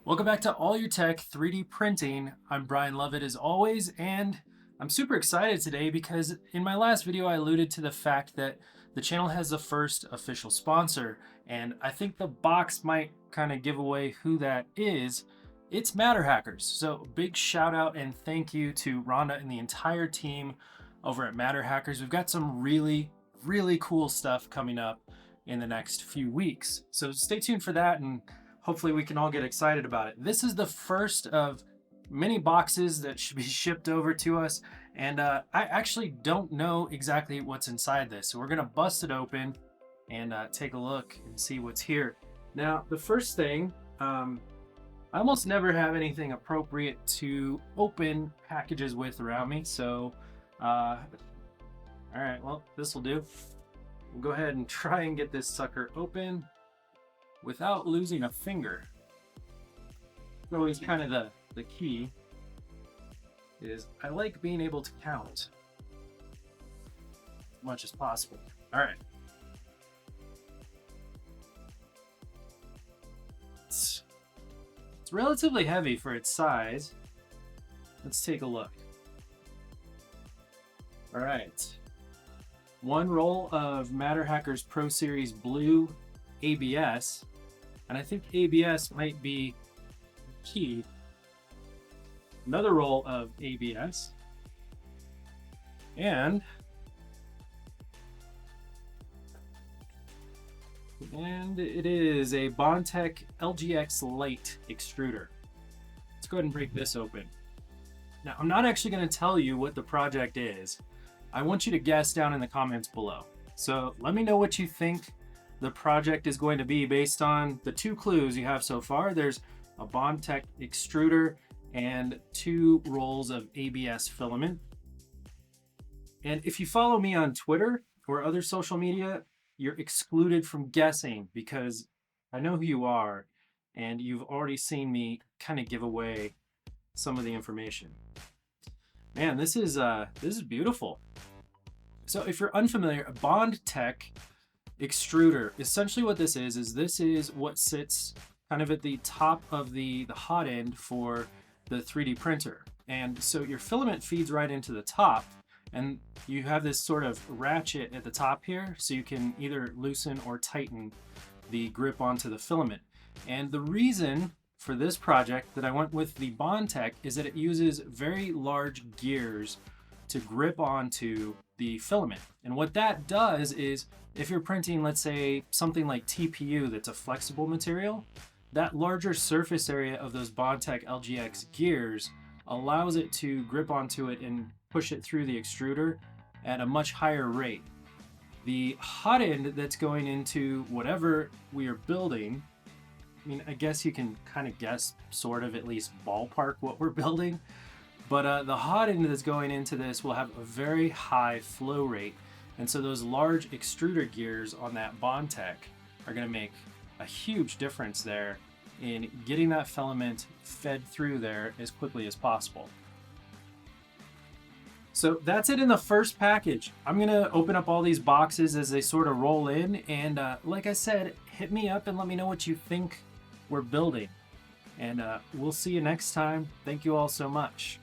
Welcome back to All Your Tech 3D Printing. I'm Brian Lovett as always, and I'm super excited today because in my last video I alluded to the fact that the channel has the first official sponsor, and I think the box might kind of give away who that is. It's MatterHackers. So big shout out and thank you to Rhonda and the entire team over at MatterHackers. We've got some really cool stuff coming up in the next few weeks. So stay tuned for that, and hopefully we can all get excited about it. This is the first of many boxes that should be shipped over to us, and I actually don't know exactly what's inside this. So we're gonna bust it open and take a look and see what's here. Now, the first thing, I almost never have anything appropriate to open packages with around me. So, all right, well, this will do. We'll go ahead and try and get this sucker open without losing a finger. It's always kind of the key is I like being able to count as much as possible. All right. It's relatively heavy for its size. Let's take a look. All right. One roll of MatterHackers Pro Series Blue ABS, and I think ABS might be key. Another roll of ABS, and it is a Bondtech LGX Lite extruder. Let's go ahead and break this open. Now, I'm not actually going to tell you what the project is. I want you to guess down in the comments below. So let me know what you think the project is going to be based on the two clues you have so far. There's a Bondtech extruder and 2 rolls of ABS filament. And if you follow me on Twitter or other social media, you're excluded from guessing because I know who you are and you've already seen me kind of give away some of the information. Man, this is beautiful. So if you're unfamiliar, a Bondtech extruder, essentially what this is this is what sits kind of at the top of the hot end for the 3D printer. And so your filament feeds right into the top, and you have this sort of ratchet at the top here, so you can either loosen or tighten the grip onto the filament. And the reason for this project that I went with the Bondtech is that it uses very large gears to grip onto the filament. And what that does is if you're printing, let's say, something like TPU that's a flexible material, that larger surface area of those Bondtech LGX gears allows it to grip onto it and push it through the extruder at a much higher rate. The hot end that's going into whatever we are building, I mean, I guess you can kind of guess, sort of at least ballpark what we're building, but the hot end that's going into this will have a very high flow rate. And so those large extruder gears on that Bondtech are going to make a huge difference there in getting that filament fed through there as quickly as possible. So that's it in the first package. I'm going to open up all these boxes as they sort of roll in. And like I said, hit me up and let me know what you think we're building. And we'll see you next time. Thank you all so much.